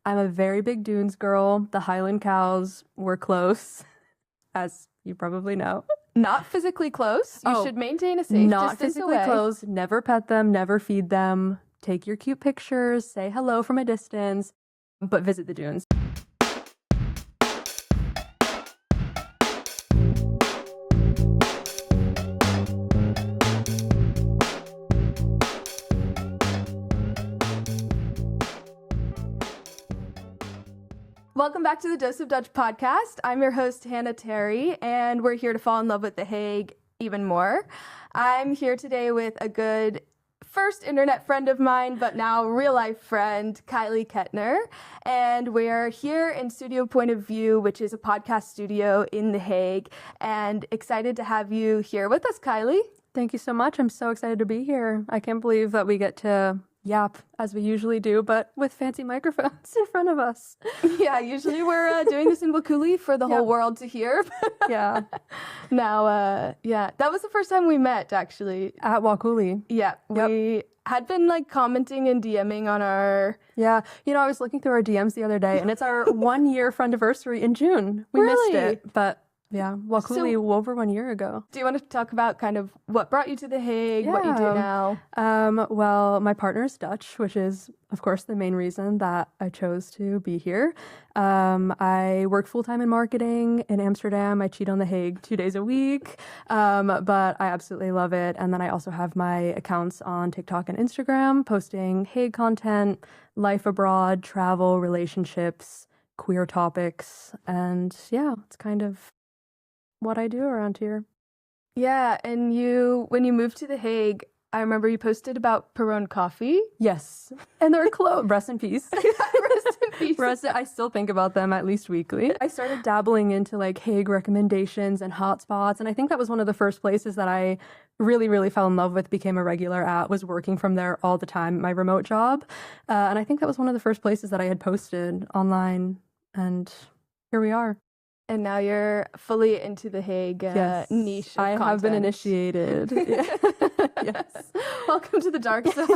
I'm a very big dunes girl. The Highland cows were close, as you probably know. Not physically close. You should maintain a safe Not distance physically away. close. Never pet them, never feed them. Take your cute pictures, say hello from a distance, but visit the dunes. Welcome back to the Dose of Dutch podcast. I'm your host, Hannah Terry, and we're here to fall in love with The Hague even more. I'm here today with a good first internet friend of mine, but now real life friend, Kylie Ketner. And we're here in Studio Point of View, which is a podcast studio in The Hague, and excited to have you here with us, Kylie. Thank you so much. I'm so excited to be here. I can't believe that we get to yap as we usually do, but with fancy microphones in front of us. Yeah, usually we're doing this in Wakuli for the whole world to hear. Yeah. Now, that was the first time we met, actually. At Wakuli. Yeah, we had been commenting and DMing on our... Yeah, I was looking through our DMs the other day, and it's our 1 year friendiversary in June. We missed it, but... Yeah, Wakuli over 1 year ago. Do you want to talk about kind of what brought you to The Hague, what you do now? Well, my partner is Dutch, which is, of course, the main reason that I chose to be here. I work full-time in marketing in Amsterdam. I cheat on The Hague 2 days a week, but I absolutely love it. And then I also have my accounts on TikTok and Instagram, posting Hague content, life abroad, travel, relationships, queer topics, and yeah, it's kind of what I do around here. Yeah, and when you moved to The Hague, I remember you posted about Perron coffee. Yes, and they're closed. Rest in peace. Rest in peace. I still think about them at least weekly. I started dabbling into Hague recommendations and hotspots, and I think that was one of the first places that I really, really fell in love with, became a regular at, was working from there all the time, my remote job. And I think that was one of the first places that I had posted online, and here we are. And now you're fully into The Hague niche of I content. have been initiated. Yes. Welcome to the dark side.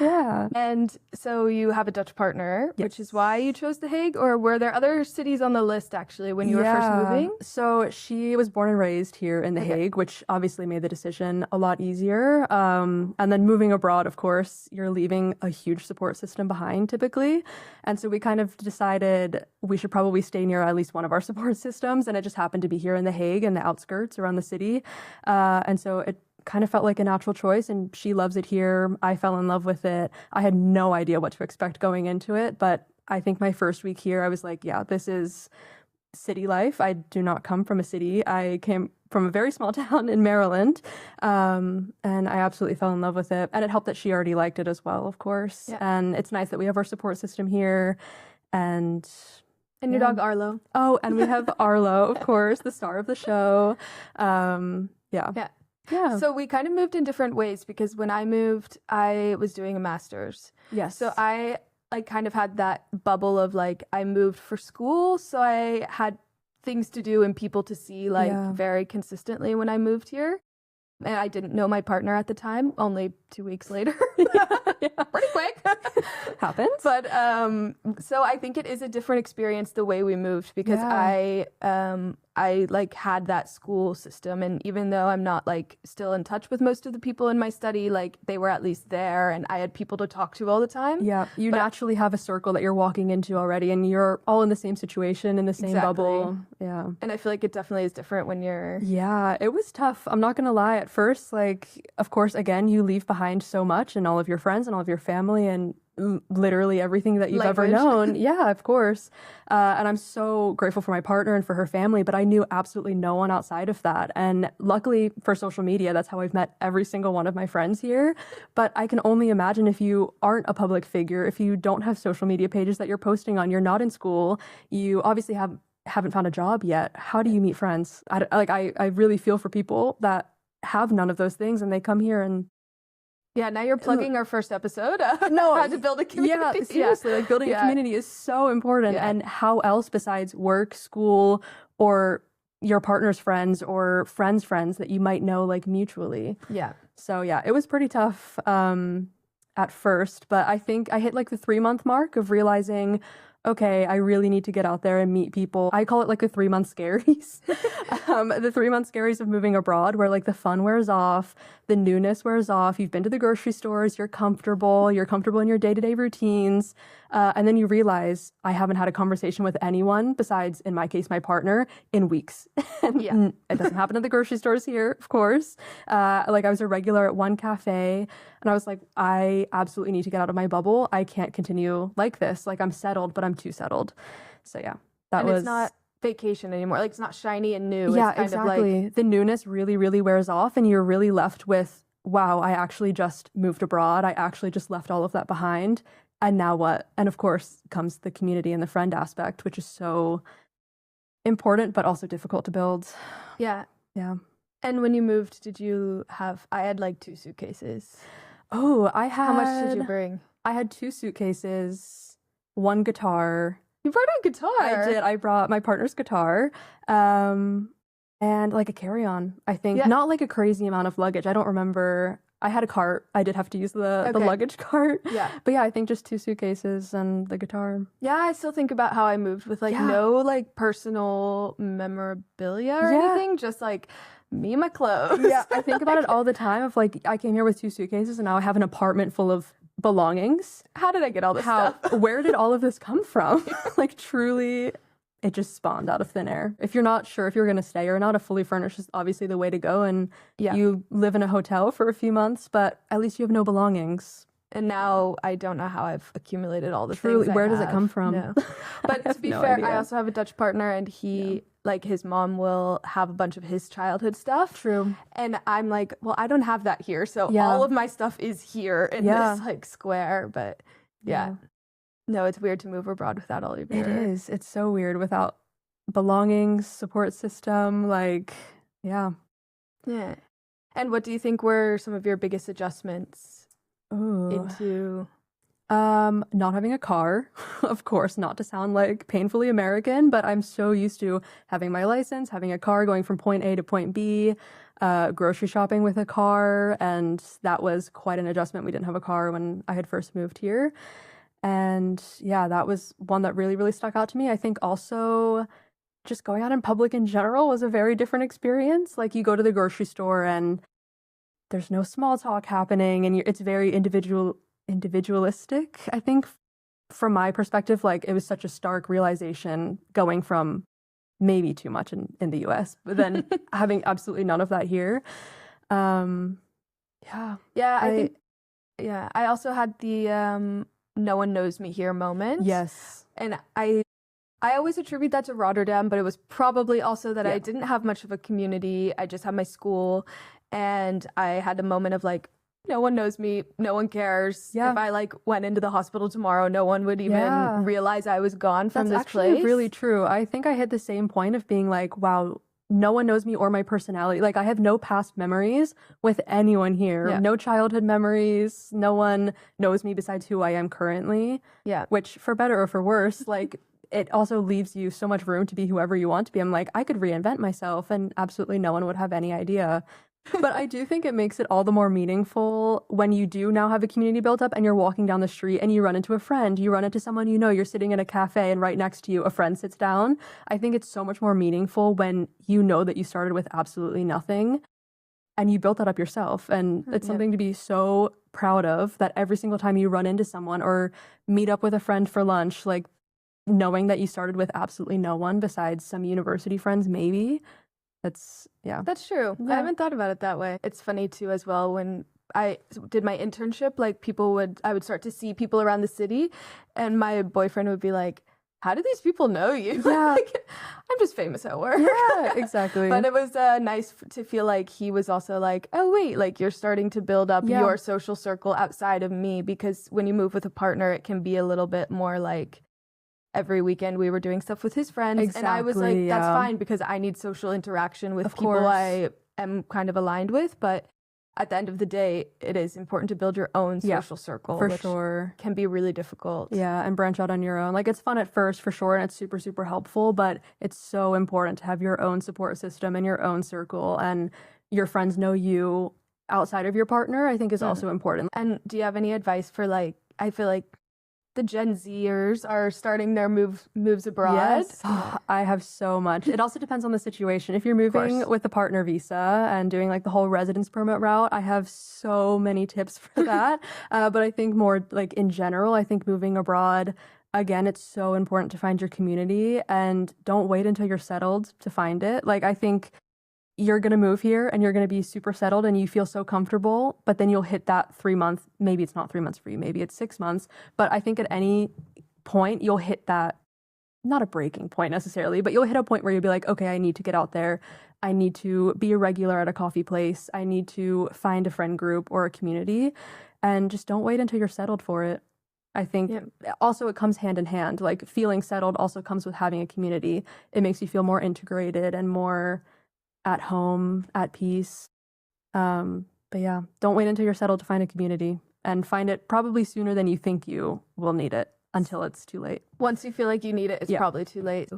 Yeah. And so you have a Dutch partner, which is why you chose The Hague, or were there other cities on the list actually when you were first moving? So she was born and raised here in The Hague, which obviously made the decision a lot easier. And then moving abroad, of course, you're leaving a huge support system behind typically. And so we kind of decided we should probably stay near at least one of our support systems. And it just happened to be here in The Hague in the outskirts around the city. And so it kind of felt like a natural choice, and she loves it here. I fell in love with it. I had no idea what to expect going into it, but I think my first week here, I was like, yeah, this is city life. I do not come from a city. I came from a very small town in Maryland, and I absolutely fell in love with it. And it helped that she already liked it as well, of course. Yeah. And it's nice that we have our support system here, and your dog Arlo. Oh, and we have Arlo, of course, the star of the show. Yeah. So we kind of moved in different ways, because when I moved, I was doing a master's. Yes. So I kind of had that bubble of I moved for school, so I had things to do and people to see very consistently when I moved here. And I didn't know my partner at the time, only 2 weeks later. Pretty quick. Happens. But so I think it is a different experience the way we moved, because I had that school system, and even though I'm not still in touch with most of the people in my study, they were at least there, and I had people to talk to all the time. Yeah, you naturally have a circle that you're walking into already, and you're all in the same situation, in the same bubble. Yeah. And I feel like it definitely is different when you're... Yeah, it was tough. I'm not gonna lie. At first, of course, again, you leave behind so much, and all of your friends and all of your family and literally everything that you've ever known. Yeah, of course. And I'm so grateful for my partner and for her family, but I knew absolutely no one outside of that. And luckily for social media, that's how I've met every single one of my friends here. But I can only imagine if you aren't a public figure, if you don't have social media pages that you're posting on, you're not in school, you obviously haven't found a job yet. How do you meet friends? I really feel for people that have none of those things, and they come here and... Yeah, now you're plugging our first episode. How to build a community. Yeah, seriously, building a community is so important. Yeah. And how else besides work, school, or your partner's friends or friends' friends that you might know mutually? Yeah. So yeah, it was pretty tough. at first, but I think I hit like the 3-month mark of realizing, okay, I really need to get out there and meet people. I call it like the 3-month scaries. The 3-month scaries of moving abroad, where like the fun wears off, the newness wears off. You've been to the grocery stores, you're comfortable in your day-to-day routines. And then you realize I haven't had a conversation with anyone besides, in my case, my partner, in weeks. And it doesn't happen at the grocery stores here, of course. Like I was a regular at one cafe, and I was like, I absolutely need to get out of my bubble. I can't continue like this. Like I'm settled, but I'm too settled. So yeah, it's not vacation anymore. Like it's not shiny and new. Yeah, it's kind exactly. of like the newness really, really wears off, and you're really left with, wow, I actually just moved abroad. I actually just left all of that behind. And now what? And of course comes the community and the friend aspect, which is so important, but also difficult to build. Yeah. Yeah. And when you moved, I had like 2 suitcases. Oh, How much did you bring? I had 2 suitcases, 1 guitar. You brought a guitar. I did. I brought my partner's guitar, and like a carry-on, I think. Yeah. Not like a crazy amount of luggage. I don't remember. I had a cart. I did have to use the luggage cart. Yeah. But yeah, I think just 2 suitcases and the guitar. Yeah, I still think about how I moved with like no like personal memorabilia or anything, just like me and my clothes. Yeah, I think about it all the time of like, I came here with 2 suitcases and now I have an apartment full of belongings. How did I get all this stuff? Where did all of this come from? Like truly, it just spawned out of thin air. If you're not sure if you're going to stay or not, a fully furnished is obviously the way to go. And you live in a hotel for a few months, but at least you have no belongings. And now I don't know how I've accumulated all the Truly, things. Where does it come from? No. But to be fair, I also have a Dutch partner, and he, like, his mom will have a bunch of his childhood stuff. True. And I'm like, well, I don't have that here, so all of my stuff is here in this like square. But no, it's weird to move abroad without all of your. It is. It's so weird without belongings, support system, like, yeah. And what do you think were some of your biggest adjustments? Into not having a car, of course, not to sound like painfully American, but I'm so used to having my license, having a car, going from point A to point B, grocery shopping with a car, and that was quite an adjustment. We didn't have a car when I had first moved here. And yeah, that was one that really, really stuck out to me. I think also just going out in public in general was a very different experience. Like you go to the grocery store and there's no small talk happening, and it's very individualistic. I think from my perspective, like it was such a stark realization going from maybe too much in the US, but then having absolutely none of that here. I think I also had the no one knows me here moment. Yes. And I always attribute that to Rotterdam, but it was probably also that I didn't have much of a community. I just had my school. And I had a moment of like, no one knows me, no one cares. If I like went into the hospital tomorrow, no one would even realize I was gone from this place. That's actually really true. I think I hit the same point of being like, wow, no one knows me or my personality. Like I have no past memories with anyone here. No childhood memories. No one knows me besides who I am currently. Which for better or for worse, like it also leaves you so much room to be whoever you want to be. I'm like, I could reinvent myself and absolutely no one would have any idea. But I do think it makes it all the more meaningful when you do now have a community built up and you're walking down the street and you run into a friend, you run into someone you know, you're sitting in a cafe and right next to you a friend sits down. I think it's so much more meaningful when you know that you started with absolutely nothing and you built that up yourself. And it's something to be so proud of, that every single time you run into someone or meet up with a friend for lunch, like knowing that you started with absolutely no one besides some university friends maybe. That's true. I haven't thought about it that way. It's funny too as well, when I did my internship, like I would start to see people around the city and my boyfriend would be like, how do these people know you? Like, I'm just famous at work. Yeah, exactly. But it was nice to feel like he was also like, oh wait, like you're starting to build up your social circle outside of me, because when you move with a partner, it can be a little bit more like every weekend we were doing stuff with his friends. And I was like, that's fine, because I need social interaction with people I am kind of aligned with. But at the end of the day, it is important to build your own social circle. For sure. Can be really difficult. Yeah, and branch out on your own. Like it's fun at first for sure, and it's super, super helpful, but it's so important to have your own support system and your own circle, and your friends know you outside of your partner, I think is also important. And do you have any advice for like, I feel like the Gen Zers are starting their moves abroad? Yes, I have so much. It also depends on the situation. If you're moving with a partner visa and doing like the whole residence permit route, I have so many tips for that. But I think more like in general, I think moving abroad, again, it's so important to find your community and don't wait until you're settled to find it. Like, I think you're going to move here and you're going to be super settled and you feel so comfortable, but then you'll hit that 3 month, maybe it's not 3 months for you, maybe it's 6 months. But I think at any point you'll hit that, not a breaking point necessarily, but you'll hit a point where you'll be like, okay, I need to get out there. I need to be a regular at a coffee place. I need to find a friend group or a community, and just don't wait until you're settled for it. I think also it comes hand in hand. Like, feeling settled also comes with having a community. It makes you feel more integrated and more at home, at peace. But yeah, don't wait until you're settled to find a community, and find it probably sooner than you think you will need it until it's too late. Once you feel like you need it, it's probably too late.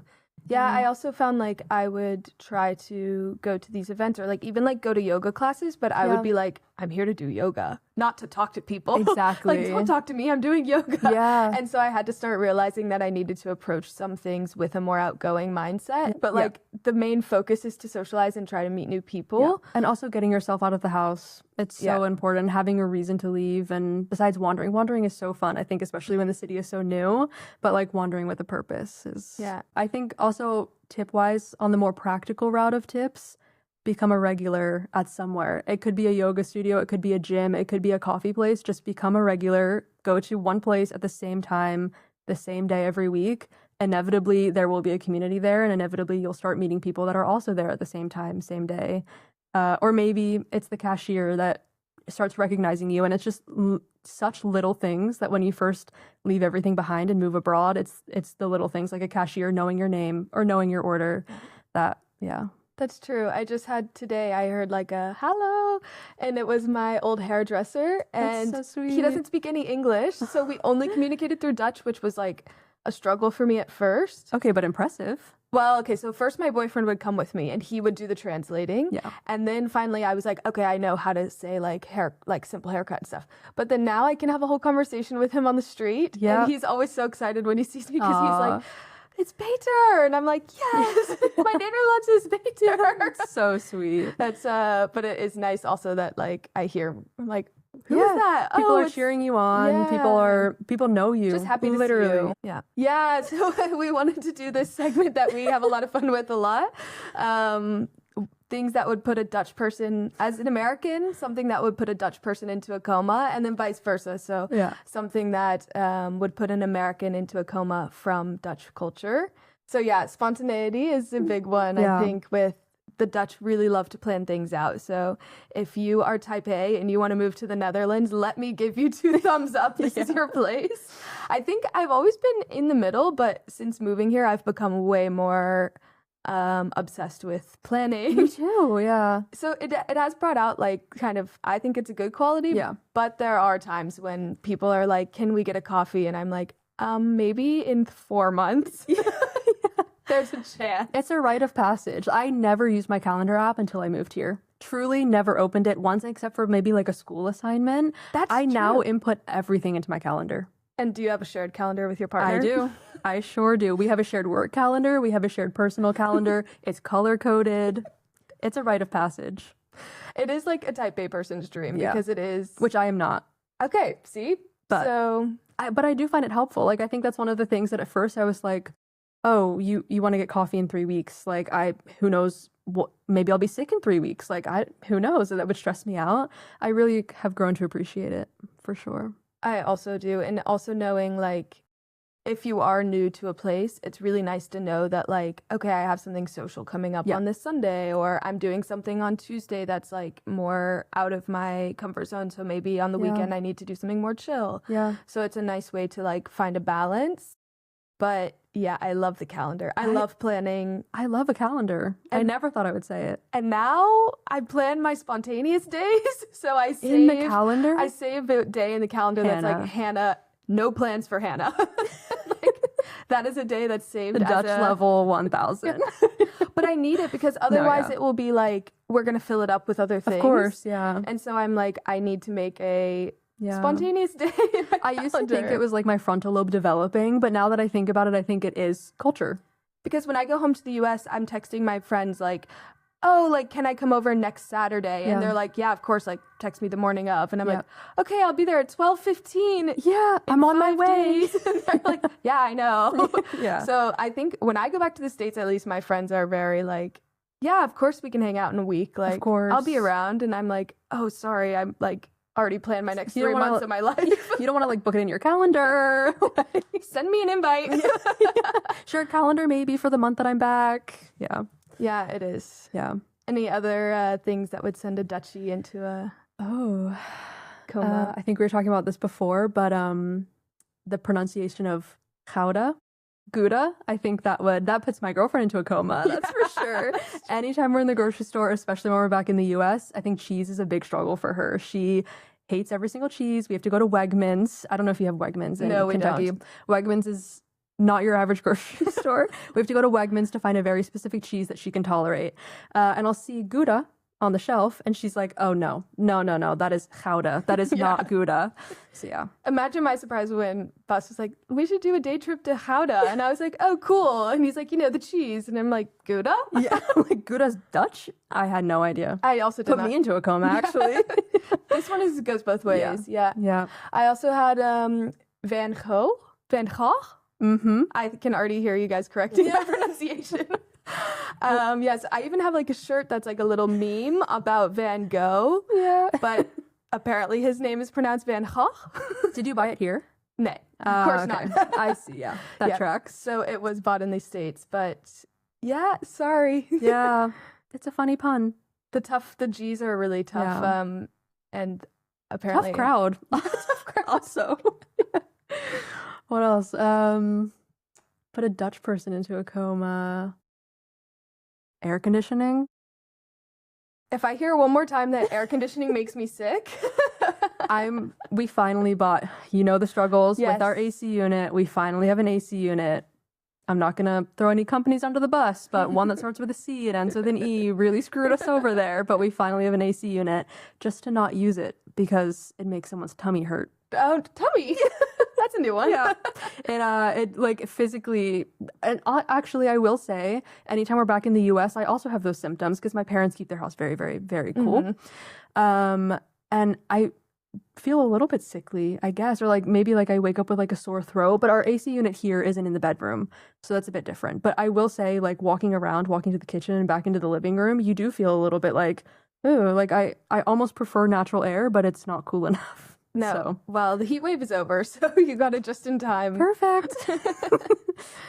Yeah, I also found like I would try to go to these events or like even like go to yoga classes, but I would be like, I'm here to do yoga, not to talk to people. Exactly. Like, don't talk to me, I'm doing yoga. Yeah. And so I had to start realizing that I needed to approach some things with a more outgoing mindset. But like the main focus is to socialize and try to meet new people. Yeah. And also getting yourself out of the house. It's so important, having a reason to leave. And besides wandering is so fun, I think, especially when the city is so new. But like wandering with a purpose is, I think also tip-wise, on the more practical route of tips, become a regular at somewhere. It could be a yoga studio, it could be a gym, it could be a coffee place. Just become a regular, go to one place at the same time, the same day every week. Inevitably, there will be a community there, and inevitably you'll start meeting people that are also there at the same time, same day. Or maybe it's the cashier that starts recognizing you, and it's just such little things that when you first leave everything behind and move abroad, it's the little things like a cashier knowing your name or knowing your order. That's true. I just had today, I heard like a hello, and it was my old hairdresser, and That's so sweet. he doesn't speak any English, so we only communicated through Dutch, which was like a struggle for me at first. Okay, but impressive. Well, okay, so first my boyfriend would come with me and he would do the translating. Yeah. And then finally I was like, okay, I know how to say like simple haircut and stuff. But then now I can have a whole conversation with him on the street. Yeah. And he's always so excited when he sees me because he's like, it's Peter. And I'm like, yes, my Nederlands is Peter. So sweet. That's but it is nice also that like I hear, I'm like, who is that? People are cheering you on. People know you. Just happy to literally. see you. Yeah. Yeah. So we wanted to do this segment that we have a lot of fun with a lot. Things that would put a Dutch person, as an American, something that would put a Dutch person into a coma, and then vice versa. So something that would put an American into a coma from Dutch culture. So yeah, spontaneity is a big one, I think, with the Dutch really love to plan things out. So if you are type A and you want to move to the Netherlands, let me give you 2 thumbs up. This is your place. I think I've always been in the middle, but since moving here, I've become way more obsessed with planning. Me too, yeah. So it has brought out like kind of, I think it's a good quality, but there are times when people are like, can we get a coffee? And I'm like, maybe in 4 months. There's a chance. It's a rite of passage. I never used my calendar app until I moved here. Truly never opened it once, except for maybe like a school assignment. I now input everything into my calendar. And do you have a shared calendar with your partner? I do. I sure do. We have a shared work calendar. We have a shared personal calendar. It's color-coded. It's a rite of passage. It is like a type A person's dream because it is. Which I am not. Okay, see? But I do find it helpful. Like, I think that's one of the things that at first I was like, oh, you want to get coffee in 3 weeks? Like, who knows? Maybe I'll be sick in 3 weeks. Like, who knows? That would stress me out. I really have grown to appreciate it, for sure. I also do. And also knowing, like, if you are new to a place, it's really nice to know that, like, okay, I have something social coming up on this Sunday, or I'm doing something on Tuesday that's, like, more out of my comfort zone. So maybe on the weekend I need to do something more chill. Yeah. So it's a nice way to, like, find a balance. But yeah, I love the calendar. I love planning. I love a calendar. I never thought I would say it. And now I plan my spontaneous days. So I save in the calendar. I save a day in the calendar that's like Hannah. No plans for Hannah. That is a day that's saved. The Dutch level 1000. But I need it because otherwise it will be like, we're going to fill it up with other things. Of course, yeah. And so I'm like, I need to make a spontaneous day. I used to think it was like my frontal lobe developing, but now that I think about it, I think it is culture. Because when I go home to the US, I'm texting my friends like, oh, like, can I come over next Saturday? And they're like, yeah, of course, like, text me the morning of. And I'm like, okay, I'll be there at 12:15. Yeah, I'm on my way. They're like, yeah, I know. Yeah. So I think when I go back to the States, at least my friends are very like, yeah, of course we can hang out in a week. Like, of course. I'll be around. And I'm like, oh, sorry, I'm like, already planned my next 3 months of my life. You don't want to like book it in your calendar. Send me an invite. Sure, calendar maybe for the month that I'm back. Yeah. Yeah, it is. Yeah. Any other things that would send a Dutchie into a coma? I think we were talking about this before, but the pronunciation of Gouda, I think that puts my girlfriend into a coma. That's for sure. Anytime we're in the grocery store, especially when we're back in the US, I think cheese is a big struggle for her. She hates every single cheese. We have to go to Wegmans. I don't know if you have Wegmans in Kentucky. Don't. Wegmans is not your average grocery store. We have to go to Wegmans to find a very specific cheese that she can tolerate. And I'll see Gouda on the shelf, and she's like, oh, no, that is Gouda. That is not Gouda. So, yeah. Imagine my surprise when Bas was like, we should do a day trip to Gouda. And I was like, oh, cool. And he's like, the cheese. And I'm like, Gouda? Yeah, like Gouda's Dutch? I had no idea. I also Put me into a coma, actually. This one goes both ways. Yeah. I also had Van Gogh. Mm-hmm. I can already hear you guys correcting my pronunciation. Yes, I even have like a shirt that's like a little meme about Van Gogh. Yeah. But apparently his name is pronounced Van Gogh. Did you buy it here? No, of course not. I see, yeah. That tracks. So it was bought in the States, but yeah, sorry. Yeah, it's a funny pun. The G's are really tough, and apparently... Tough crowd. Tough crowd also. What else? Put a Dutch person into a coma. Air conditioning. If I hear one more time that air conditioning makes me sick, we finally bought, the struggles with our AC unit. We finally have an AC unit. I'm not going to throw any companies under the bus, but one that starts with a C and ends with an E really screwed us over there. But we finally have an AC unit just to not use it because it makes someone's tummy hurt. Oh, tummy. That's a new one. Yeah. It like physically, and actually I will say, anytime we're back in the US, I also have those symptoms because my parents keep their house very, very, very cool. Mm-hmm. And I feel a little bit sickly, I guess, or like maybe like I wake up with like a sore throat, but our AC unit here isn't in the bedroom. So that's a bit different. But I will say, like walking to the kitchen and back into the living room, you do feel a little bit like, ooh, like I almost prefer natural air, but it's not cool enough. No. So. Well, the heat wave is over, so you got it just in time. Perfect.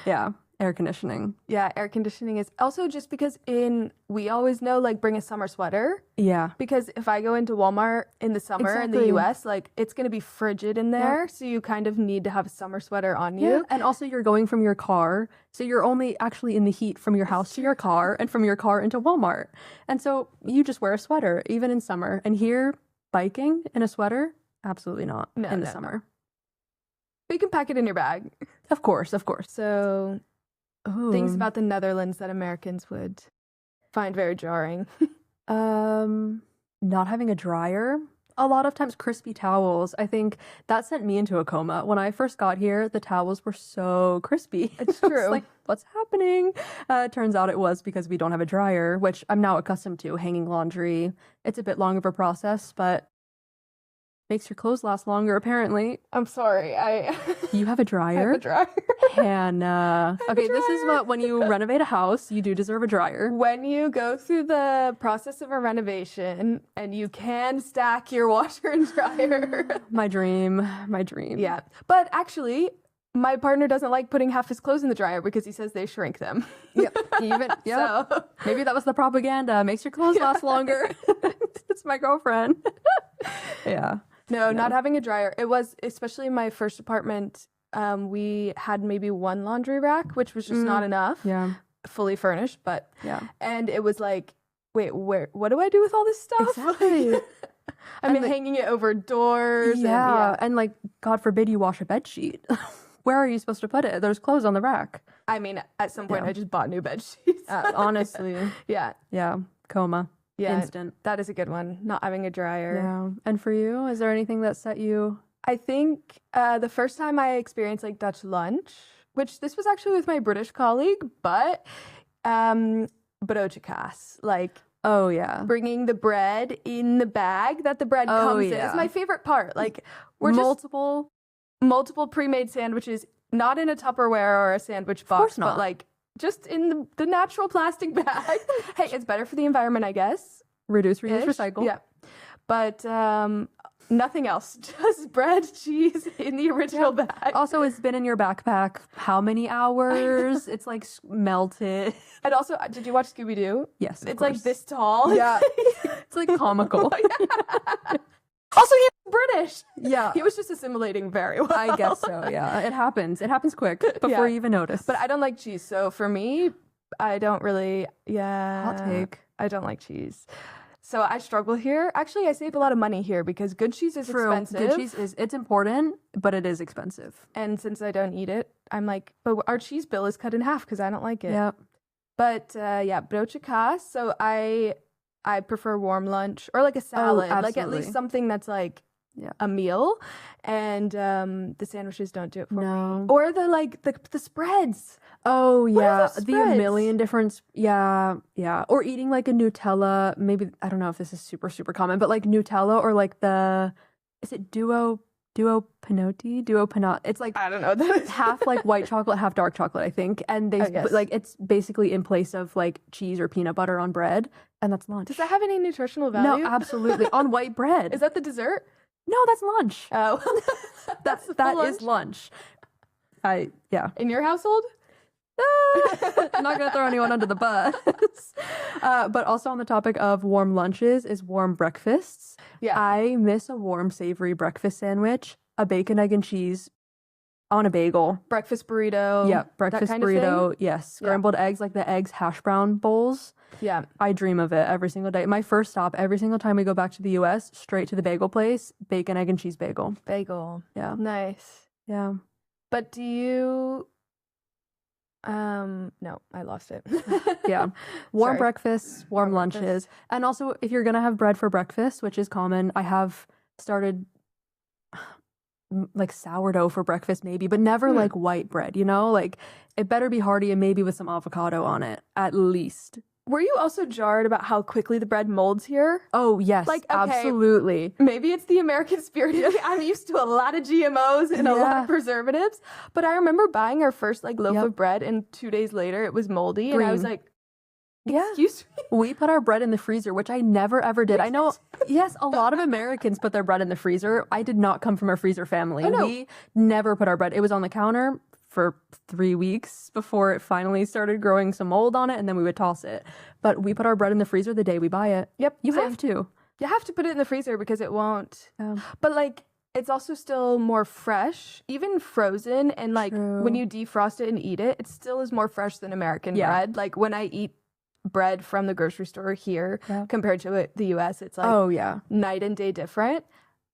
Yeah. Air conditioning. Yeah, air conditioning is also just because we always know, like, bring a summer sweater. Yeah. Because if I go into Walmart in the summer in the US, like, it's going to be frigid in there. Yeah. So you kind of need to have a summer sweater on you. Yeah. And also you're going from your car. So you're only actually in the heat from your house to your car and from your car into Walmart. And so you just wear a sweater, even in summer. And here, biking in a sweater, absolutely not in the summer. But you can pack it in your bag. Of course. So... things about the Netherlands that Americans would find very jarring. Not having a dryer. A lot of times crispy towels. I think that sent me into a coma. When I first got here, the towels were so crispy. It's true. I was like, what's happening? Turns out it was because we don't have a dryer, which I'm now accustomed to, hanging laundry. It's a bit long of a process, but makes your clothes last longer, apparently. I'm sorry. You have a dryer? I have a dryer. Hannah. Okay, this is what, when you renovate a house, you do deserve a dryer. When you go through the process of a renovation and you can stack your washer and dryer. My dream. Yeah. But actually, my partner doesn't like putting half his clothes in the dryer because he says they shrink them. Yep. So. Maybe that was the propaganda. Makes your clothes last longer. It's my girlfriend. Yeah. No, not having a dryer. It was, especially in my first apartment, we had maybe one laundry rack, which was just not enough. Yeah. Fully furnished, but yeah. And it was like, wait, what do I do with all this stuff? Exactly. I'm hanging it over doors. Yeah. And like, God forbid you wash a bed sheet. where are you supposed to put it? There's clothes on the rack. I mean, at some point, Yeah. I just bought new bed sheets. Honestly. Yeah. Yeah. Coma. Yeah. Instant. That is a good one. Not having a dryer. Yeah. And for you, is there anything that set you? I think the first time I experienced like Dutch lunch, which this was actually with my British colleague, but broodjekaas, like Oh, yeah. bringing the bread in the bag that the bread comes in. yeah. It's my favorite part. Like we're just multiple pre-made sandwiches, not in a Tupperware or a sandwich box, course not. but like just in the natural plastic bag. Hey, it's better for the environment, I guess. Reduce, reuse, Ish. recycle. Yeah. But nothing else. Just bread, cheese in the original bag. Also, it's been in your backpack how many hours? It's like melted. And also, did you watch Scooby-Doo? Yes, of It's like course. this tall. Yeah. It's like comical. Also, he's British. Yeah. He was just assimilating very well. I guess so, yeah. It happens. It happens quick before Yeah. you even notice. But I don't like cheese. So for me, I don't really, Hot take. I don't like cheese. So I struggle here. Actually, I save a lot of money here because good cheese is True. expensive. Good cheese it's important, but it is expensive. And since I don't eat it, I'm like, but our cheese bill is cut in half because I don't like it. Yeah. But yeah, broodjekaas. So I prefer warm lunch or like a salad, like at least absolutely. something that's like Yeah. a meal. And the sandwiches don't do it for me. No. Or the spreads. Oh, are yeah. those The spreads? million different. Yeah. Yeah. Or eating like a Nutella. Maybe, I don't know if this is super, super common, but like Nutella or like is it Duo Pinotti? It's like I don't know. That is. half like white chocolate, half dark chocolate, I think. And they, yes. like, it's basically in place of like cheese or peanut butter on bread. And that's lunch. Does that have any nutritional value? No, absolutely. On white bread. Is that the dessert? No, that's lunch. Oh. That's the That full is lunch. Yeah. In your household? I'm not gonna throw anyone under the bus. But also on the topic of warm lunches is warm breakfasts. Yeah. I miss a warm savory breakfast sandwich, a bacon, egg, and cheese on a bagel. Breakfast burrito. Yeah, breakfast kind of burrito. Yes, scrambled eggs, like the eggs hash brown bowls. Yeah. I dream of it every single day. My first stop every single time we go back to the US, straight to the bagel place, bacon, egg, and cheese bagel. Bagel. Yeah. Nice. Yeah. But do you no, I lost it. Yeah. Warm Sorry. breakfasts, warm Warm lunches. breakfast. And also, if you're going to have bread for breakfast, which is common, I have started like sourdough for breakfast, maybe, but never like white bread, you know? Like, it better be hearty and maybe with some avocado on it, at least. Were you also jarred about how quickly the bread molds here? Oh, yes. Like, okay. Absolutely. Maybe it's the American spirit. I'm used to a lot of GMOs and a lot Yeah. of preservatives. But I remember buying our first like loaf Yep. of bread and 2 days later it was moldy. And I was Green. like, Yeah. excuse me? We put our bread in the freezer, which I never ever did. I know, yes, a lot of Americans put their bread in the freezer. I did not come from a freezer family. Oh, no. We never put our bread. It was on the counter for 3 weeks before it finally started growing some mold on it, and then we would toss it. But we put our bread in the freezer the day we buy it. Yep. You same. have to. You have to put it in the freezer because it won't. Um, But like, it's also still more fresh, even frozen. And like, True. when you defrost it and eat it, it still is more fresh than American Yeah. bread. Like, when I eat bread from the grocery store here Yeah. compared to the US, it's like Oh, yeah. night and day different.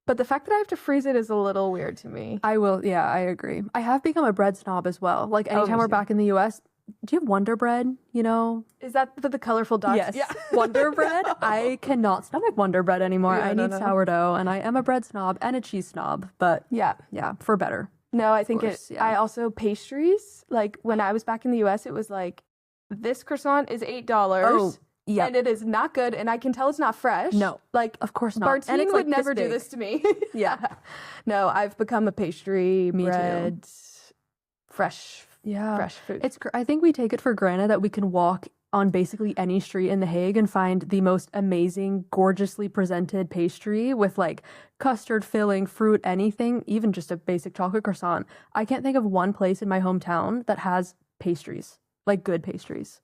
But the fact that I have to freeze it is a little weird to me. I will. Yeah, I agree. I have become a bread snob as well. Like, me anytime we're too. back in the US, do you have Wonder Bread? You know? Is that the colorful dots? Yes. Yeah. Wonder Bread. I cannot stomach Wonder Bread anymore. Yeah, I no, need no. sourdough, and I am a bread snob and a cheese snob, but Yeah. yeah, for better. No, I think course, yeah. I also pastries. Like when I was back in the US, it was like this croissant is $8. Oh, yeah. And it is not good, and I can tell it's not fresh. No. Like Of course not. Bartine And it's, would like, never do big. this to me. Yeah. No, I've become a pastry, Me too. bread, fresh Yeah. food. I think we take it for granted that we can walk on basically any street in The Hague and find the most amazing, gorgeously presented pastry with like custard filling, fruit, anything, even just a basic chocolate croissant. I can't think of one place in my hometown that has pastries, like good pastries.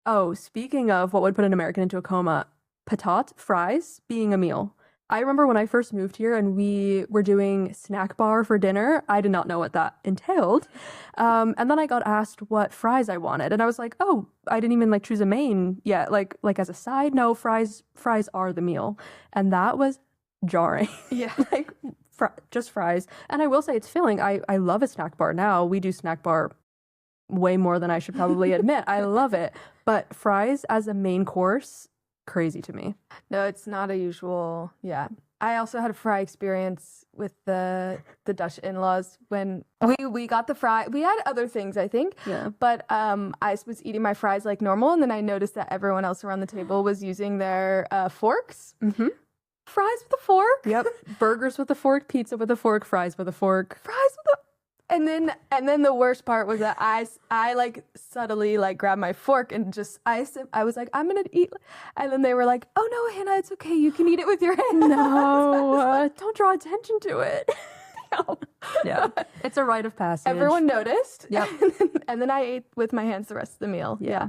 Oh, speaking of what would put an American into a coma, patat, fries, being a meal. I remember when I first moved here and we were doing snack bar for dinner, I did not know what that entailed. And then I got asked what fries I wanted. And I was like, oh, I didn't even like choose a main yet. Like as a side, no, fries are the meal. And that was jarring. Yeah. Like just fries. And I will say it's filling. I love a snack bar now. We do snack bar way more than I should probably admit. I love it. But fries as a main course, crazy to me. No, it's not a usual. Yeah. I also had a fry experience with the Dutch in-laws when we got the fry. We had other things, I think. Yeah. But I was eating my fries like normal, and then I noticed that everyone else around the table was using their forks. Mm-hmm. Fries with a fork. Yep. Burgers with a fork, pizza with a fork, fries with a fork. Fries with a and then the worst part was that I like subtly like grabbed my fork and just I was like, I'm gonna eat, and then they were like, oh no, Hannah, it's okay, you can eat it with your hand. No, don't draw attention to it. Yeah, it's a rite of passage. Everyone noticed. Yep. And then I ate with my hands the rest of the meal. Yeah.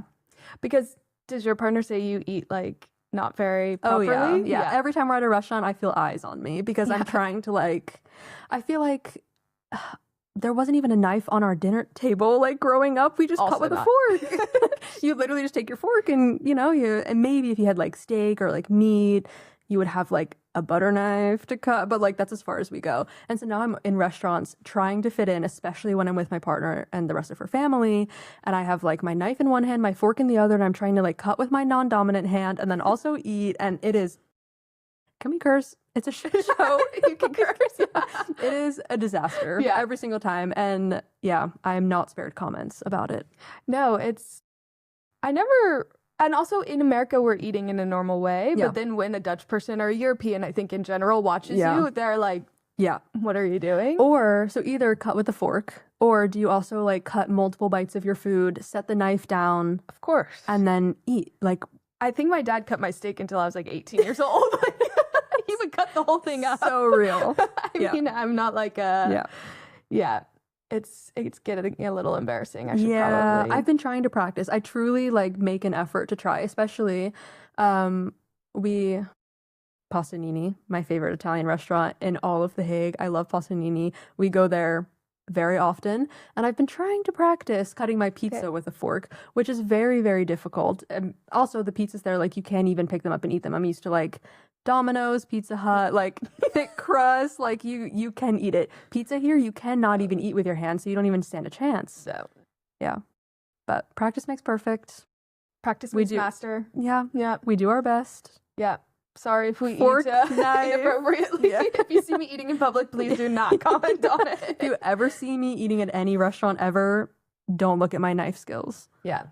Because does your partner say you eat like not very properly? Oh yeah. Every time we're at a restaurant, I feel eyes on me because I'm trying to like, I feel like there wasn't even a knife on our dinner table. Like growing up, we just cut with a fork. You literally just take your fork and, and maybe if you had like steak or like meat, you would have like a butter knife to cut, but like that's as far as we go. And so now I'm in restaurants trying to fit in, especially when I'm with my partner and the rest of her family. And I have like my knife in one hand, my fork in the other, and I'm trying to like cut with my non-dominant hand and then also eat. And it is, can we curse? It's a shit show. You can curse. It is a disaster every single time. And yeah, I am not spared comments about it. No, and also in America, we're eating in a normal way. But then when a Dutch person or a European, I think in general, watches you, they're like, what are you doing? Or, so either cut with a fork, or do you also like cut multiple bites of your food, set the knife down? Of course. And then eat. Like, I think my dad cut my steak until I was like 18 years old. He would cut the whole thing up. So real. I mean, I'm not like a... Yeah. It's getting a little embarrassing. I should probably... I've been trying to practice. I truly like make an effort to try, especially Pastanini, my favorite Italian restaurant in all of The Hague. I love Pastanini. We go there very often, and I've been trying to practice cutting my pizza with a fork, which is very, very difficult. And also the pizzas there, like you can't even pick them up and eat them. I'm used to like Domino's, Pizza Hut, like thick crust, like you can eat it. Pizza here, you cannot even eat with your hands, so you don't even stand a chance. So, yeah. But practice makes perfect. Practice makes master. Yeah. We do our best. Yeah. Sorry if we Fork, eat knife. inappropriately. Yeah. If you see me eating in public, please do not comment on it. If you ever see me eating at any restaurant ever, don't look at my knife skills. Yeah.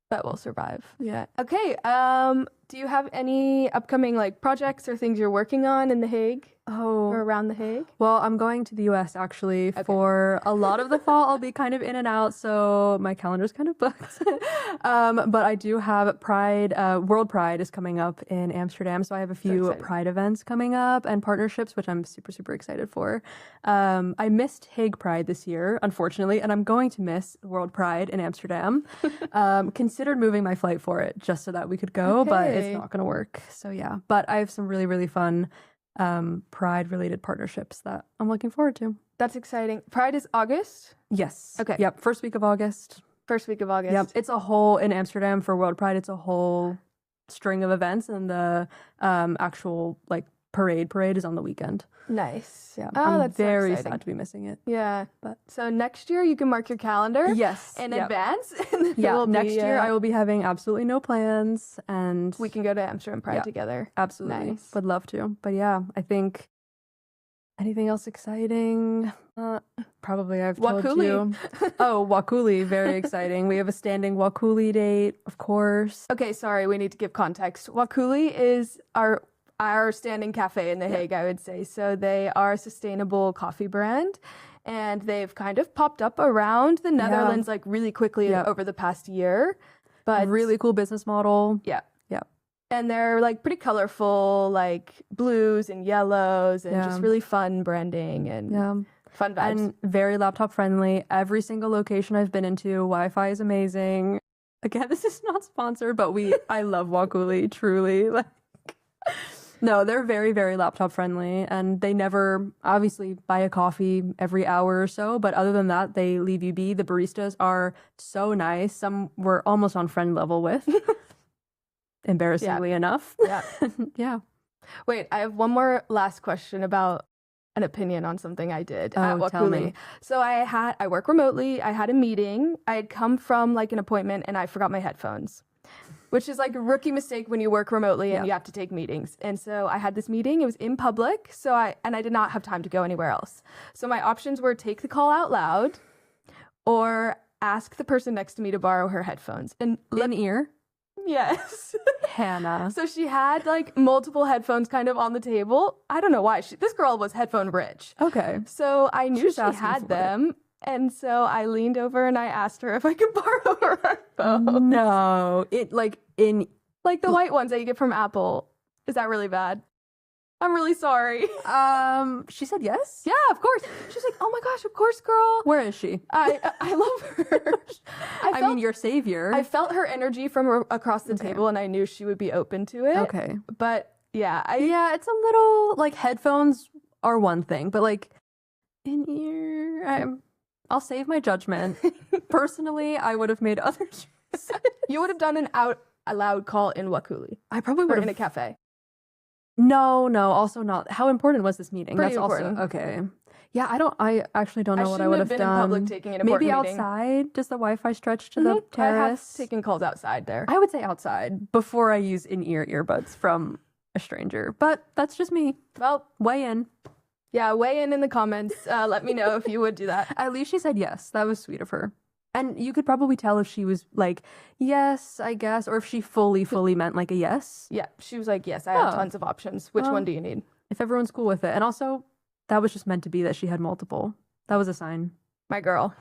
That will survive. Yeah. Okay. Do you have any upcoming like projects or things you're working on in The Hague? Or around The Hague? Well, I'm going to the US actually for a lot of the fall. I'll be kind of in and out, so my calendar's kind of booked. But I do have Pride, World Pride is coming up in Amsterdam, so I have a few Pride events coming up and partnerships, which I'm super, super excited for. I missed Hague Pride this year, unfortunately, and I'm going to miss World Pride in Amsterdam. Considered moving my flight for it just so that we could go, but it's not going to work. So yeah, but I have some really, really fun Pride related partnerships that I'm looking forward to. That's exciting. Pride is August? Yes. Okay. Yep. First week of August. Yep. It's a whole, in Amsterdam for World Pride, it's a whole string of events, and the actual like parade is on the weekend. Nice. Yeah. Oh, I'm that's very so sad to be missing it. Yeah. But so next year you can mark your calendar. Yes. In advance. Next year I will be having absolutely no plans, and we can go to Amsterdam Pride together. Absolutely. Nice. Would love to. But yeah, I think anything else exciting? Probably I've told you. Oh, Wakuli, very exciting. We have a standing Wakuli date, of course. Okay, sorry, we need to give context. Wakuli is our standing cafe in The Hague, I would say. So they are a sustainable coffee brand, and they've kind of popped up around the Netherlands like really quickly over the past year. But really cool business model. Yeah. And they're like pretty colorful, like blues and yellows, and just really fun branding and fun vibes. And very laptop friendly. Every single location I've been into, Wi-Fi is amazing. Again, this is not sponsored, but I love Wakuli, truly. Like, no, they're very, very laptop friendly, and they never obviously buy a coffee every hour or so, but other than that, they leave you be. The baristas are so nice. Some we're almost on friend level with. Embarrassingly enough. Yeah. Yeah. Wait, I have one more last question about an opinion on something I did Oh, at tell Wakuli. me. So I work remotely. I had a meeting. I had come from like an appointment and I forgot my headphones, which is like a rookie mistake when you work remotely and Yeah. you have to take meetings. And so I had this meeting. It was in public. So I did not have time to go anywhere else. So my options were take the call out loud or ask the person next to me to borrow her headphones. And In ear? yes. Hannah. So she had like multiple headphones kind of on the table. I don't know why. This girl was headphone rich. Okay. So I knew She's she asking had for it. them. And so I leaned over and I asked her if I could borrow her headphones. No. It like in Like the white ones that you get from Apple. Is that really bad? I'm really sorry. she said yes? Yeah, of course. She's like, oh my gosh, of course, girl. Where is she? I love her. I mean, your savior. I felt her energy from across the table and I knew she would be open to it. Okay. But yeah, Yeah, it's a little like headphones are one thing, but like in ear, I'll save my judgment. Personally, I would have made other choices. you would have done an out loud call in Wakuli I probably or would in a have. cafe. No, also not. How important was this meeting? Pretty That's important. also okay. Yeah, I actually don't know what I shouldn't would have have been done. in public taking an important Maybe meeting. outside. Does the Wi-Fi stretch to the I have terrace? taken calls outside there. I would say outside before I use in-ear earbuds from a stranger. But that's just me. Well, Weigh in. yeah, weigh in the comments. Let me know if you would do that. At least she said yes. That was sweet of her. And you could probably tell if she was like, yes, I guess, or if she fully meant like a yes. Yeah, she was like, yes, I have Oh. tons of options. Which Well, one do you need? If everyone's cool with it. And also, that was just meant to be that she had multiple. That was a sign. My girl.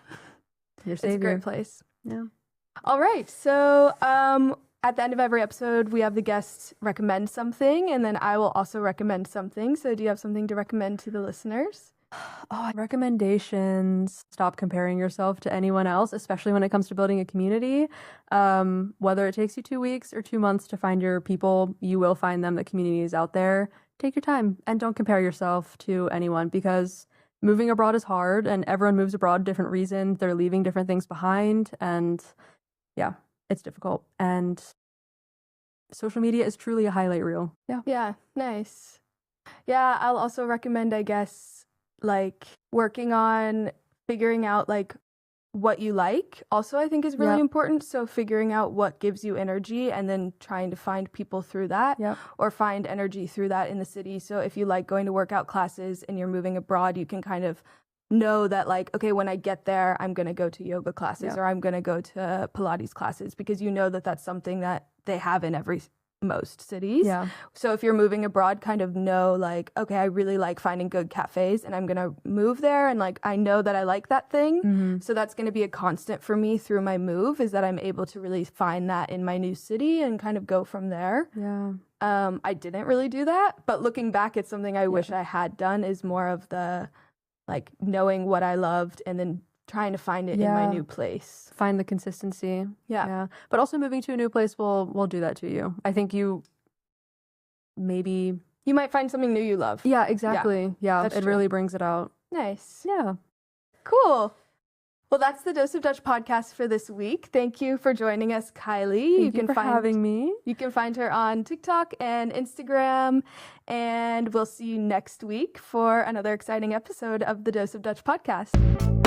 Your It's a savior. great place. Yeah. All right. So at the end of every episode, we have the guests recommend something, and then I will also recommend something. So do you have something to recommend to the listeners? Oh, recommendations. Stop comparing yourself to anyone else, especially when it comes to building a community. Whether it takes you 2 weeks or 2 months to find your people, you will find them. The community is out there. Take your time and don't compare yourself to anyone because moving abroad is hard and everyone moves abroad different reasons. They're leaving different things behind and yeah, it's difficult. And social media is truly a highlight reel. Yeah. Yeah, nice. Yeah, I'll also recommend, I guess, like working on figuring out like what you like also I think is really Yep. important. So figuring out what gives you energy and then trying to find people through that Yep. or find energy through that in the city. So if you like going to workout classes and you're moving abroad, you can kind of know that like, okay, when I get there, I'm going to go to yoga classes Yep. or I'm going to go to Pilates classes because you know that that's something that they have in most cities. Yeah. So if you're moving abroad, kind of know like, okay, I really like finding good cafes and I'm going to move there. And like, I know that I like that thing. Mhm. So that's going to be a constant for me through my move is that I'm able to really find that in my new city and kind of go from there. Yeah. I didn't really do that, but looking back, it's something I wish I had done is more of the like knowing what I loved and then trying to find it in my Yeah. new place. Find the consistency. Yeah. Yeah. But also moving to a new place will do that to you. I think you maybe You might find something new you love. yeah, exactly. Yeah. that's It true. really brings it out. Nice. Yeah. Cool. Well, that's the Dose of Dutch podcast for this week. Thank you for joining us, Kylie. Thank you for having me. You can find her on TikTok and Instagram, and we'll see you next week for another exciting episode of the Dose of Dutch podcast.